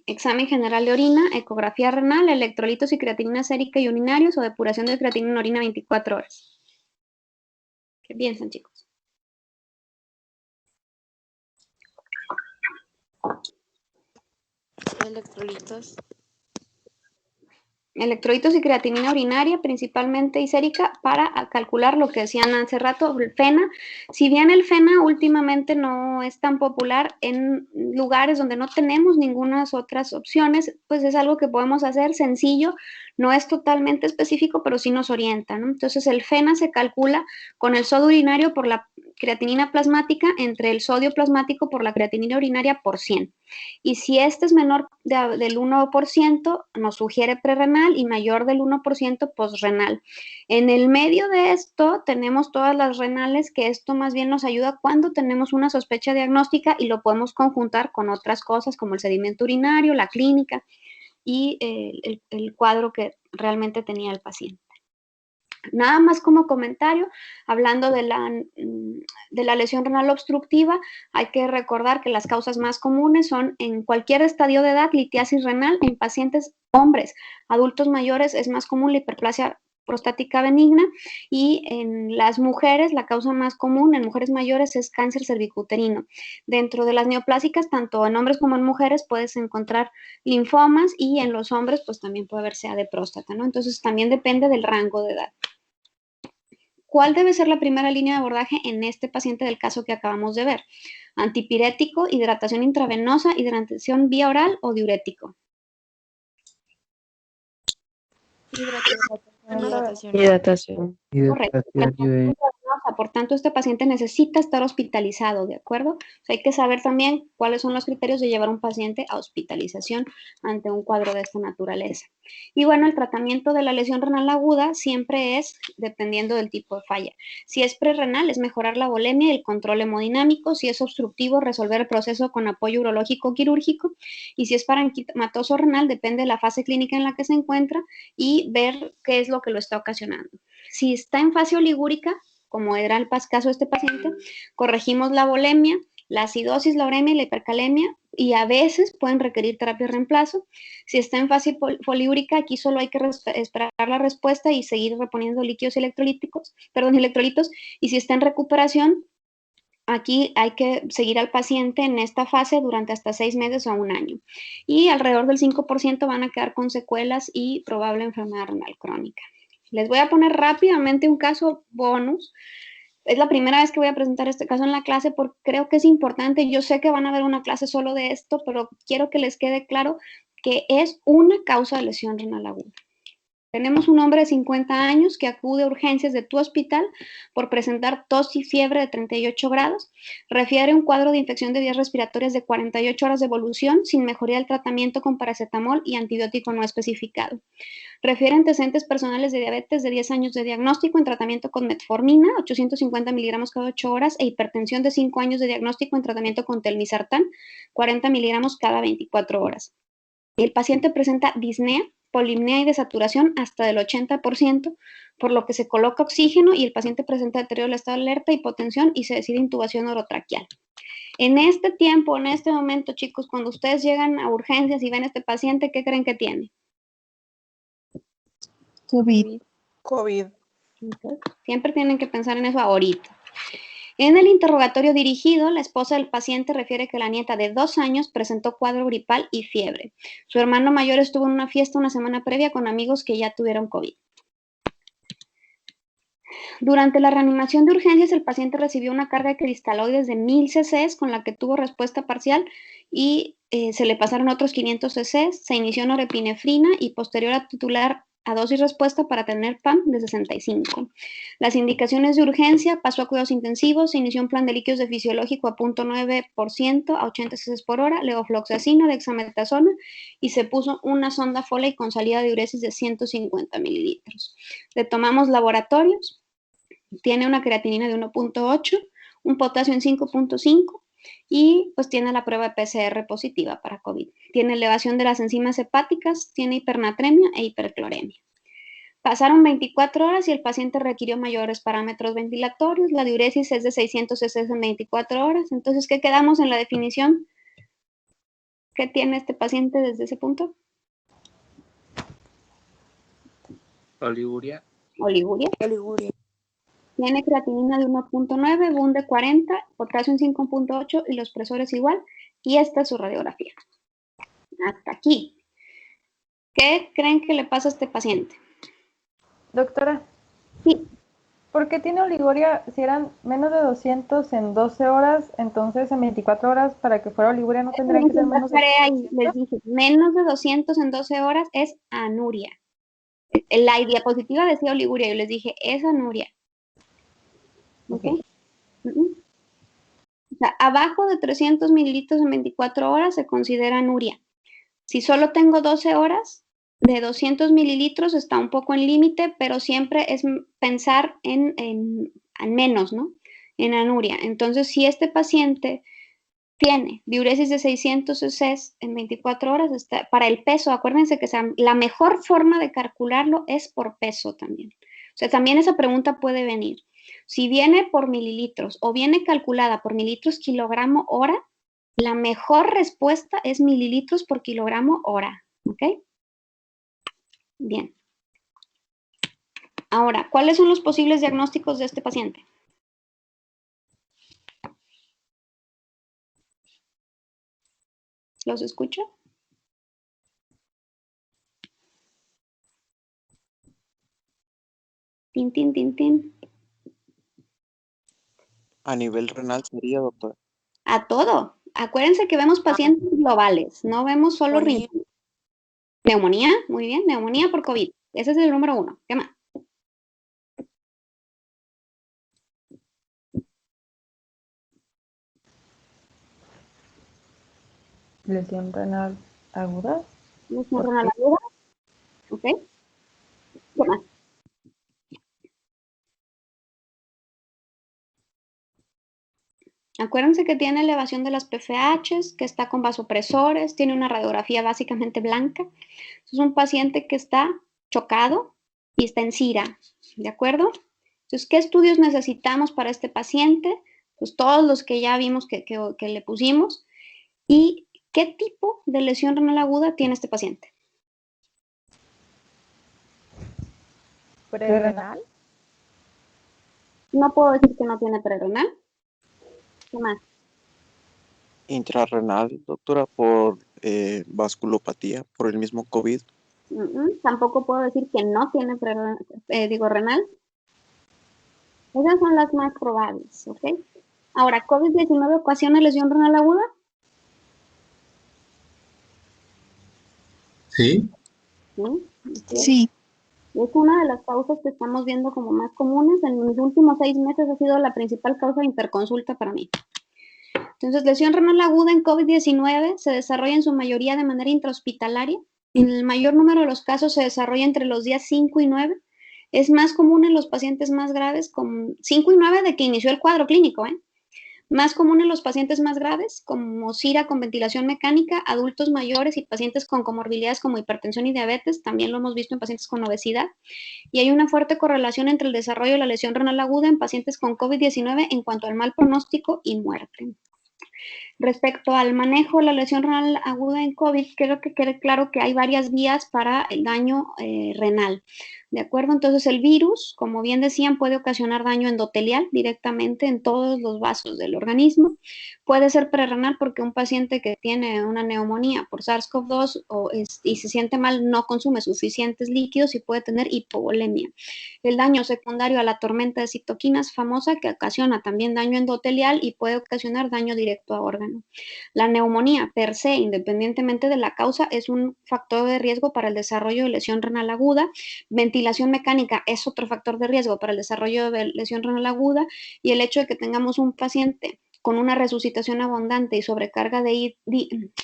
Examen general de orina, ecografía renal, electrolitos y creatinina sérica y urinarios o depuración de creatinina en orina 24 horas. ¿Qué piensan, chicos? Electrolitos. Electrolitos y creatinina urinaria, principalmente y sérica, para calcular lo que decían hace rato, el FENA. Si bien el FENA últimamente no es tan popular en lugares donde no tenemos ninguna otras opciones, pues es algo que podemos hacer sencillo, no es totalmente específico, pero sí nos orienta, ¿no? Entonces el FENA se calcula con el sodio urinario por la creatinina plasmática entre el sodio plasmático por la creatinina urinaria por 100. Y si este es menor del 1%, nos sugiere prerrenal y mayor del 1% posrenal. En el medio de esto tenemos todas las renales, que esto más bien nos ayuda cuando tenemos una sospecha diagnóstica y lo podemos conjuntar con otras cosas como el sedimento urinario, la clínica y el cuadro que realmente tenía el paciente. Nada más como comentario, hablando de la lesión renal obstructiva, hay que recordar que las causas más comunes son en cualquier estadio de edad, litiasis renal, en pacientes hombres, adultos mayores es más común la hiperplasia prostática benigna, y en las mujeres la causa más común en mujeres mayores es cáncer cervicuterino. Dentro de las neoplásicas, tanto en hombres como en mujeres, puedes encontrar linfomas y en los hombres pues también puede haber CA de próstata, ¿no? Entonces también depende del rango de edad. ¿cuál debe ser la primera línea de abordaje en este paciente del caso que acabamos de ver? ¿Antipirético, hidratación intravenosa, hidratación vía oral o diurético? Hidratación. Correcto. Por tanto, este paciente necesita estar hospitalizado, ¿de acuerdo? O sea, hay que saber también cuáles son los criterios de llevar a un paciente a hospitalización ante un cuadro de esta naturaleza. Y bueno, el tratamiento de la lesión renal aguda siempre es dependiendo del tipo de falla. Si es prerrenal, es mejorar la volemia y el control hemodinámico. Si es obstructivo, resolver el proceso con apoyo urológico quirúrgico. Y si es parenquimatoso renal, depende de la fase clínica en la que se encuentra y ver qué es lo que lo está ocasionando. Si está en fase oligúrica, como era el caso de este paciente, corregimos la volemia, la acidosis, la uremia y la hipercalemia, y a veces pueden requerir terapia de reemplazo. Si está en fase poliúrica, aquí solo hay que esperar la respuesta y seguir reponiendo líquidos electrolitos, y si está en recuperación, aquí hay que seguir al paciente en esta fase durante hasta 6 meses o 1 año. Y alrededor del 5% van a quedar con secuelas y probable enfermedad renal crónica. Les voy a poner rápidamente un caso bonus. Es la primera vez que voy a presentar este caso en la clase porque creo que es importante. Yo sé que van a ver una clase solo de esto, pero quiero que les quede claro que es una causa de lesión renal aguda. Tenemos un hombre de 50 años que acude a urgencias de tu hospital por presentar tos y fiebre de 38 grados. Refiere un cuadro de infección de vías respiratorias de 48 horas de evolución sin mejoría del tratamiento con paracetamol y antibiótico no especificado. Refiere antecedentes personales de diabetes de 10 años de diagnóstico en tratamiento con metformina, 850 miligramos cada 8 horas, e hipertensión de 5 años de diagnóstico en tratamiento con telmisartán, 40 miligramos cada 24 horas. El paciente presenta disnea, polimnia y desaturación hasta del 80%, por lo que se coloca oxígeno y el paciente presenta deterioro del estado de alerta, hipotensión y se decide intubación orotraqueal. En este tiempo, en este momento, chicos, cuando ustedes llegan a urgencias y ven a este paciente, ¿qué creen que tiene? COVID. COVID. Okay. Siempre tienen que pensar en eso ahorita. En el interrogatorio dirigido, la esposa del paciente refiere que la nieta de 2 años presentó cuadro gripal y fiebre. Su hermano mayor estuvo en una fiesta una semana previa con amigos que ya tuvieron COVID. Durante la reanimación de urgencias, el paciente recibió una carga de cristaloides de 1000 cc con la que tuvo respuesta parcial y se le pasaron otros 500 cc. Se inició norepinefrina y posterior a titular a dosis respuesta para tener PAM de 65. Las indicaciones de urgencia: pasó a cuidados intensivos, se inició un plan de líquidos de fisiológico a 0.9% a 80 cc por hora, levofloxacina, dexametasona, y se puso una sonda Foley con salida de diuresis de 150 mililitros. Le tomamos laboratorios. Tiene una creatinina de 1.8, un potasio en 5.5 y pues tiene la prueba de PCR positiva para COVID. Tiene elevación de las enzimas hepáticas, tiene hipernatremia e hipercloremia. Pasaron 24 horas y el paciente requirió mayores parámetros ventilatorios. La diuresis es de 600 cc en 24 horas. Entonces, ¿qué quedamos en la definición? ¿Qué tiene este paciente desde ese punto? Oliguria. Oliguria. Oliguria. Tiene creatinina de 1.9, BUN de 40, potasio en 5.8 y los presores igual. Y esta es su radiografía. Hasta aquí. ¿Qué creen que le pasa a este paciente? Doctora. Sí. ¿Por qué tiene oliguria si eran menos de 200 en 12 horas? Entonces en 24 horas para que fuera oliguria no tendrían que ser menos de 200. Les dije, menos de 200 en 12 horas es anuria. La diapositiva decía oliguria, yo les dije, es anuria. ¿Ok? O sea, abajo de 300 mililitros en 24 horas se considera anuria. Si solo tengo 12 horas, de 200 mililitros está un poco en límite, pero siempre es pensar en menos, ¿no? En anuria. Entonces, si este paciente tiene diuresis de 600 cc en 24 horas, para el peso, acuérdense que la mejor forma de calcularlo es por peso también. O sea, también esa pregunta puede venir. Si viene por mililitros o viene calculada por mililitros kilogramo hora, la mejor respuesta es mililitros por kilogramo hora, ¿ok? Bien. Ahora, ¿cuáles son los posibles diagnósticos de este paciente? ¿Los escucho? Tin, tin, tin, tin. A nivel renal sería, doctora. A todo. Acuérdense que vemos pacientes globales, no vemos solo riñón. Neumonía, muy bien, neumonía por COVID. Ese es el número 1. ¿Qué más? Lesión renal aguda. Lesión renal aguda. ¿Ok? ¿Qué más? Acuérdense que tiene elevación de las PFHs, que está con vasopresores, tiene una radiografía básicamente blanca. Es un paciente que está chocado y está en CIRA, ¿de acuerdo? Entonces, ¿qué estudios necesitamos para este paciente? Pues todos los que ya vimos que le pusimos. ¿Y qué tipo de lesión renal aguda tiene este paciente? Prerrenal. No puedo decir que no tiene prerrenal. ¿Qué más? Intrarrenal, doctora, por vasculopatía, por el mismo COVID. Tampoco puedo decir que no tiene renal. Esas son las más probables, ¿ok? Ahora, ¿COVID-19 ocasiona lesión renal aguda? Sí. Sí. Es una de las causas que estamos viendo como más comunes. En los últimos 6 meses ha sido la principal causa de interconsulta para mí. Entonces, lesión renal aguda en COVID-19 se desarrolla en su mayoría de manera intrahospitalaria. En el mayor número de los casos se desarrolla entre los días 5 y 9. Es más común en los pacientes más graves, con 5 y 9 de que inició el cuadro clínico, Más común en los pacientes más graves, como CIRA con ventilación mecánica, adultos mayores y pacientes con comorbilidades como hipertensión y diabetes. También lo hemos visto en pacientes con obesidad. Y hay una fuerte correlación entre el desarrollo de la lesión renal aguda en pacientes con COVID-19 en cuanto al mal pronóstico y muerte. Respecto al manejo de la lesión renal aguda en COVID, quiero que quede claro que hay varias vías para el daño renal. ¿De acuerdo? Entonces, el virus, como bien decían, puede ocasionar daño endotelial directamente en todos los vasos del organismo. Puede ser prerrenal porque un paciente que tiene una neumonía por SARS-CoV-2 y se siente mal no consume suficientes líquidos y puede tener hipovolemia. El daño secundario a la tormenta de citoquinas famosa que ocasiona también daño endotelial y puede ocasionar daño directo a órgano. La neumonía per se, independientemente de la causa, es un factor de riesgo para el desarrollo de lesión renal aguda. Ventilación mecánica es otro factor de riesgo para el desarrollo de lesión renal aguda, y el hecho de que tengamos un paciente con una resucitación abundante y sobrecarga de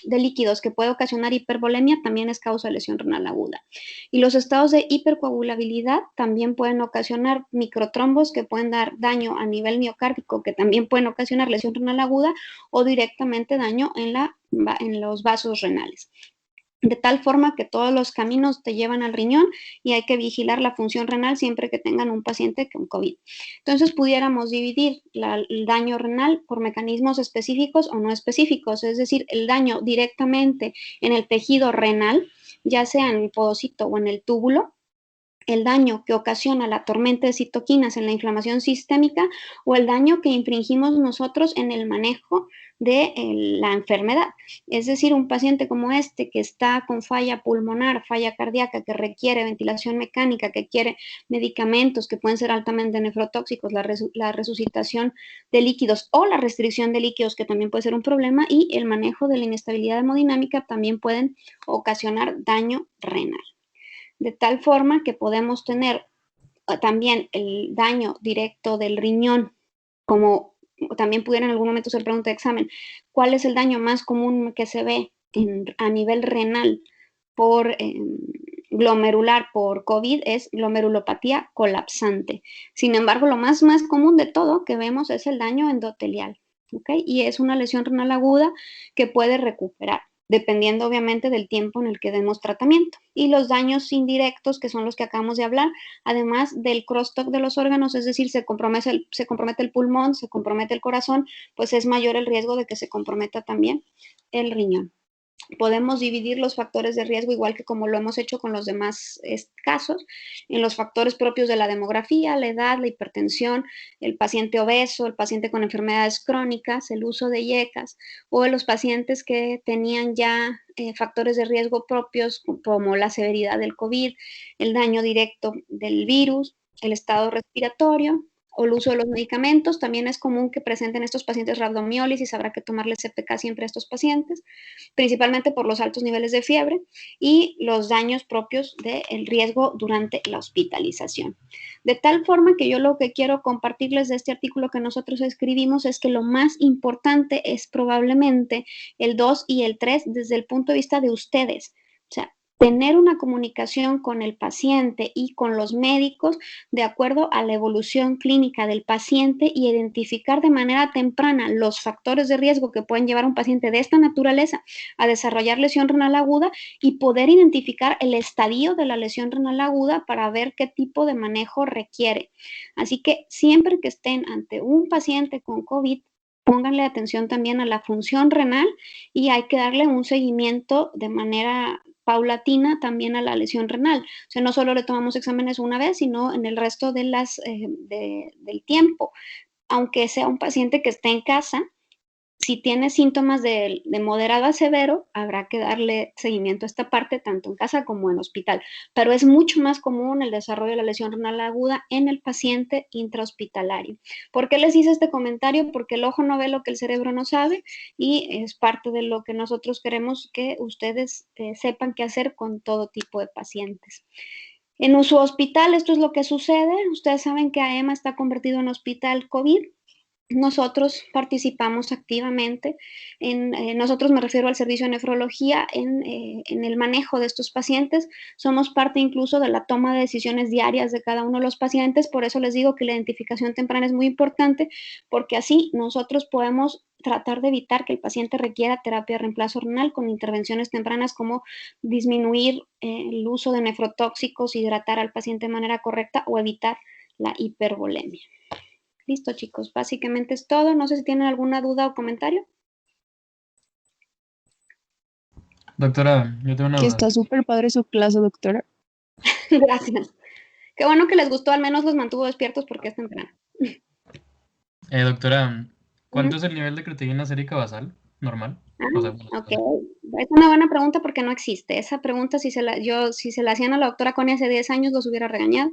líquidos que puede ocasionar hipervolemia también es causa de lesión renal aguda. Y los estados de hipercoagulabilidad también pueden ocasionar microtrombos que pueden dar daño a nivel miocárdico, que también pueden ocasionar lesión renal aguda o directamente daño en los vasos renales. De tal forma que todos los caminos te llevan al riñón y hay que vigilar la función renal siempre que tengan un paciente con COVID. Entonces, pudiéramos dividir el daño renal por mecanismos específicos o no específicos, es decir, el daño directamente en el tejido renal, ya sea en el podocito o en el túbulo, el daño que ocasiona la tormenta de citoquinas en la inflamación sistémica o el daño que infringimos nosotros en el manejo de la enfermedad. Es decir, un paciente como este que está con falla pulmonar, falla cardíaca, que requiere ventilación mecánica, que quiere medicamentos que pueden ser altamente nefrotóxicos, la resucitación de líquidos o la restricción de líquidos, que también puede ser un problema, y el manejo de la inestabilidad hemodinámica también pueden ocasionar daño renal. De tal forma que podemos tener también el daño directo del riñón, como también pudiera en algún momento ser pregunta de examen. ¿Cuál es el daño más común que se ve a nivel renal por glomerular por COVID? Es glomerulopatía colapsante. Sin embargo, lo más común de todo que vemos es el daño endotelial, ¿ok? Y es una lesión renal aguda que puede recuperar, dependiendo obviamente del tiempo en el que demos tratamiento. Y los daños indirectos, que son los que acabamos de hablar, además del crosstalk de los órganos, es decir, se compromete el pulmón, se compromete el corazón, pues es mayor el riesgo de que se comprometa también el riñón. Podemos dividir los factores de riesgo, igual que como lo hemos hecho con los demás casos, en los factores propios de la demografía, la edad, la hipertensión, el paciente obeso, el paciente con enfermedades crónicas, el uso de IECAS, o los pacientes que tenían ya factores de riesgo propios como la severidad del COVID, el daño directo del virus, el estado respiratorio, o el uso de los medicamentos. También es común que presenten estos pacientes rhabdomiólisis, habrá que tomarles CPK siempre a estos pacientes, principalmente por los altos niveles de fiebre y los daños propios del riesgo durante la hospitalización. De tal forma que yo lo que quiero compartirles de este artículo que nosotros escribimos es que lo más importante es probablemente el 2 y el 3 desde el punto de vista de ustedes. O sea, tener una comunicación con el paciente y con los médicos de acuerdo a la evolución clínica del paciente y identificar de manera temprana los factores de riesgo que pueden llevar a un paciente de esta naturaleza a desarrollar lesión renal aguda y poder identificar el estadio de la lesión renal aguda para ver qué tipo de manejo requiere. Así que siempre que estén ante un paciente con COVID, pónganle atención también a la función renal y hay que darle un seguimiento de manera paulatina también a la lesión renal. O sea, no solo le tomamos exámenes una vez, sino en el resto de del tiempo. Aunque sea un paciente que esté en casa, si tiene síntomas de moderado a severo, habrá que darle seguimiento a esta parte tanto en casa como en hospital. Pero es mucho más común el desarrollo de la lesión renal aguda en el paciente intrahospitalario. ¿Por qué les hice este comentario? Porque el ojo no ve lo que el cerebro no sabe y es parte de lo que nosotros queremos que ustedes sepan qué hacer con todo tipo de pacientes. En su hospital esto es lo que sucede. Ustedes saben que AEMA está convertido en hospital COVID. Nosotros participamos activamente nosotros me refiero al servicio de nefrología en el manejo de estos pacientes. Somos parte incluso de la toma de decisiones diarias de cada uno de los pacientes. Por eso les digo que la identificación temprana es muy importante, porque así nosotros podemos tratar de evitar que el paciente requiera terapia de reemplazo renal con intervenciones tempranas como disminuir el uso de nefrotóxicos, hidratar al paciente de manera correcta o evitar la hipervolemia. Listo, chicos, básicamente es todo. No sé si tienen alguna duda o comentario. Doctora, yo tengo una Que duda. está súper padre su clase, doctora. Gracias. Qué bueno que les gustó, al menos los mantuvo despiertos porque es temprano. Doctora, ¿cuánto es el nivel de creatinina sérica basal normal? O sea, Ok, es una buena pregunta porque no existe. Esa pregunta, si se la hacían a la doctora Connie hace 10 años, los hubiera regañado.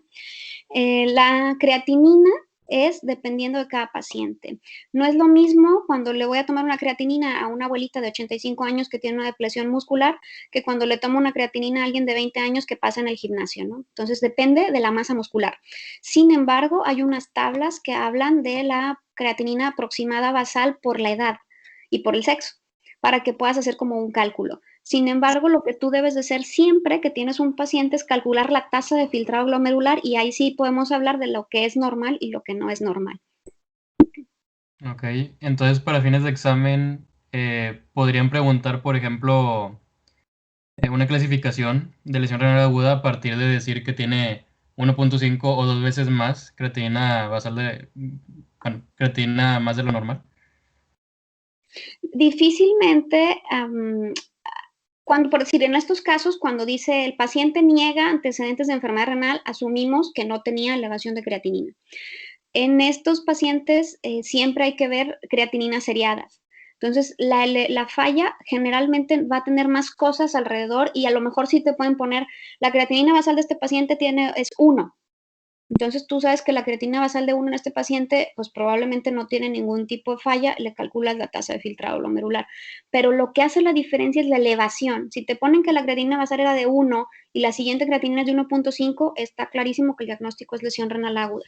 La creatinina es dependiendo de cada paciente. No es lo mismo cuando le voy a tomar una creatinina a una abuelita de 85 años que tiene una depresión muscular que cuando le tomo una creatinina a alguien de 20 años que pasa en el gimnasio, ¿no? Entonces depende de la masa muscular. Sin embargo, hay unas tablas que hablan de la creatinina aproximada basal por la edad y por el sexo, para que puedas hacer como un cálculo. Sin embargo, lo que tú debes de hacer siempre que tienes un paciente es calcular la tasa de filtrado glomerular y ahí sí podemos hablar de lo que es normal y lo que no es normal. Ok, entonces para fines de examen podrían preguntar, por ejemplo, una clasificación de lesión renal aguda a partir de decir que tiene 1.5 o 2 veces más creatinina basal bueno, creatinina más de lo normal. Difícilmente, por decir, en estos casos, cuando dice el paciente niega antecedentes de enfermedad renal, asumimos que no tenía elevación de creatinina. En estos pacientes siempre hay que ver creatininas seriadas. Entonces, la falla generalmente va a tener más cosas alrededor y a lo mejor sí te pueden poner, la creatinina basal de este paciente es 1. Entonces, tú sabes que la creatinina basal de 1 en este paciente, pues probablemente no tiene ningún tipo de falla, le calculas la tasa de filtrado glomerular. Pero lo que hace la diferencia es la elevación. Si te ponen que la creatinina basal era de 1 y la siguiente creatinina es de 1.5, está clarísimo que el diagnóstico es lesión renal aguda.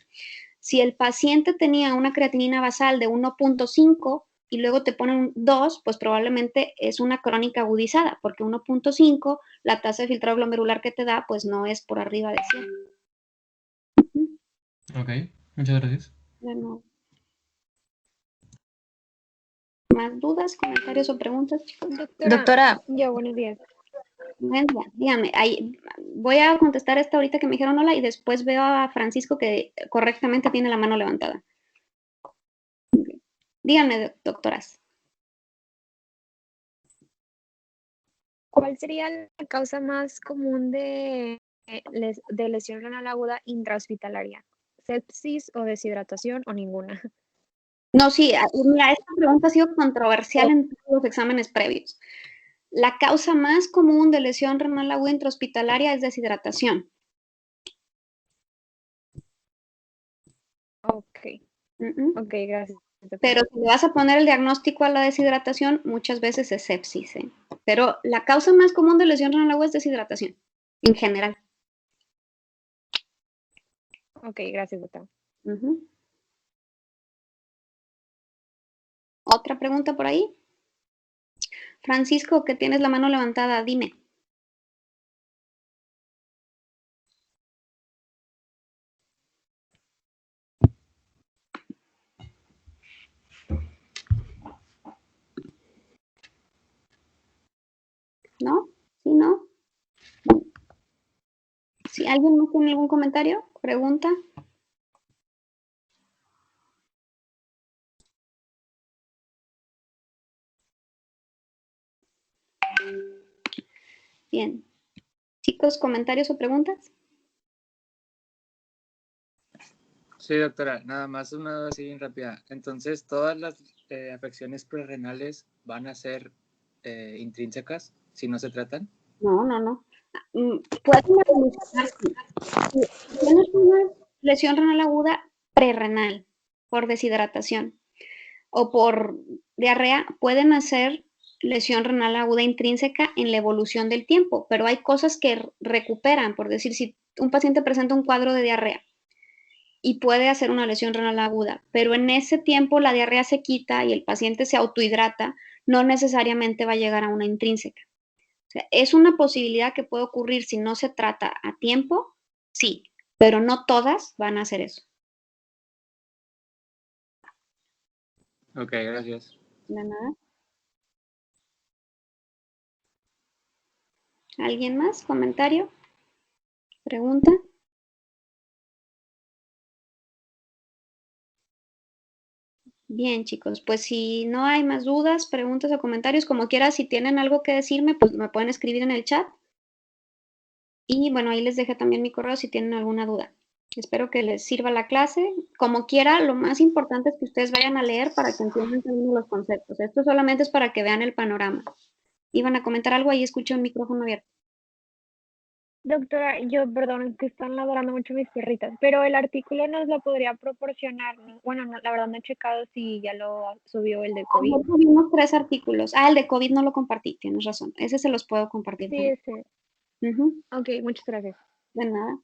Si el paciente tenía una creatinina basal de 1.5 y luego te ponen un 2, pues probablemente es una crónica agudizada, porque 1.5, la tasa de filtrado glomerular que te da, pues no es por arriba de 100. Ok, muchas gracias. De nuevo. ¿Más dudas, comentarios o preguntas, chicos? Doctora. Ya, buenos días. Dígame, voy a contestar esta ahorita que me dijeron hola y después veo a Francisco que correctamente tiene la mano levantada. Díganme, doctoras. ¿Cuál sería la causa más común de lesión renal aguda intrahospitalaria? ¿Sepsis o deshidratación o ninguna? No, sí, mira, esta pregunta ha sido controversial en todos los exámenes previos. La causa más común de lesión renal aguda intrahospitalaria es deshidratación. Ok, ok, gracias. Pero si le vas a poner el diagnóstico a la deshidratación, muchas veces es sepsis, ¿eh? Pero la causa más común de lesión renal aguda es deshidratación, en general. Ok, gracias, doctora. ¿Otra pregunta por ahí? Francisco, que tienes la mano levantada, dime. ¿No? ¿Sí, no? Si alguien no tiene algún comentario, pregunta. Bien. Chicos, ¿comentarios o preguntas? Sí, doctora, nada más una duda así bien rápida. Entonces, ¿todas las afecciones prerrenales van a ser intrínsecas si no se tratan? No, no, no. Pueden evolucionar. Si tienes una lesión renal aguda prerrenal por deshidratación o por diarrea, pueden hacer lesión renal aguda intrínseca en la evolución del tiempo, pero hay cosas que recuperan, por decir, si un paciente presenta un cuadro de diarrea y puede hacer una lesión renal aguda, pero en ese tiempo la diarrea se quita y el paciente se autohidrata, no necesariamente va a llegar a una intrínseca. O sea, es una posibilidad que puede ocurrir si no se trata a tiempo, sí, pero no todas van a hacer eso. Ok, gracias. De nada. ¿Alguien más? ¿Comentario? ¿Pregunta? Bien, chicos, pues si no hay más dudas, preguntas o comentarios, como quiera, si tienen algo que decirme, pues me pueden escribir en el chat. Y bueno, ahí les dejé también mi correo si tienen alguna duda. Espero que les sirva la clase. Como quiera, lo más importante es que ustedes vayan a leer para que entiendan también los conceptos. Esto solamente es para que vean el panorama. ¿Iban a comentar algo? Ahí escucho el micrófono abierto. Doctora, perdón, que están ladrando mucho mis perritas, pero el artículo nos lo podría proporcionar. Bueno, no, la verdad no he checado si ya lo subió el de COVID. Ayer tuvimos 3 artículos. El de COVID no lo compartí, tienes razón. Ese se los puedo compartir. Sí, ese. Ok, muchas gracias. De nada.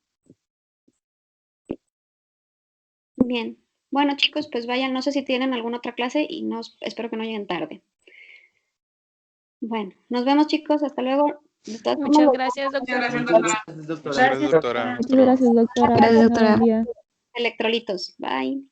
Bien. Bueno, chicos, pues vayan. No sé si tienen alguna otra clase y espero que no lleguen tarde. Bueno, nos vemos, chicos. Hasta luego. Muchas gracias, doctora. Gracias, doctora. Muchas gracias, doctora. Gracias, doctora. Electrolitos. Bye.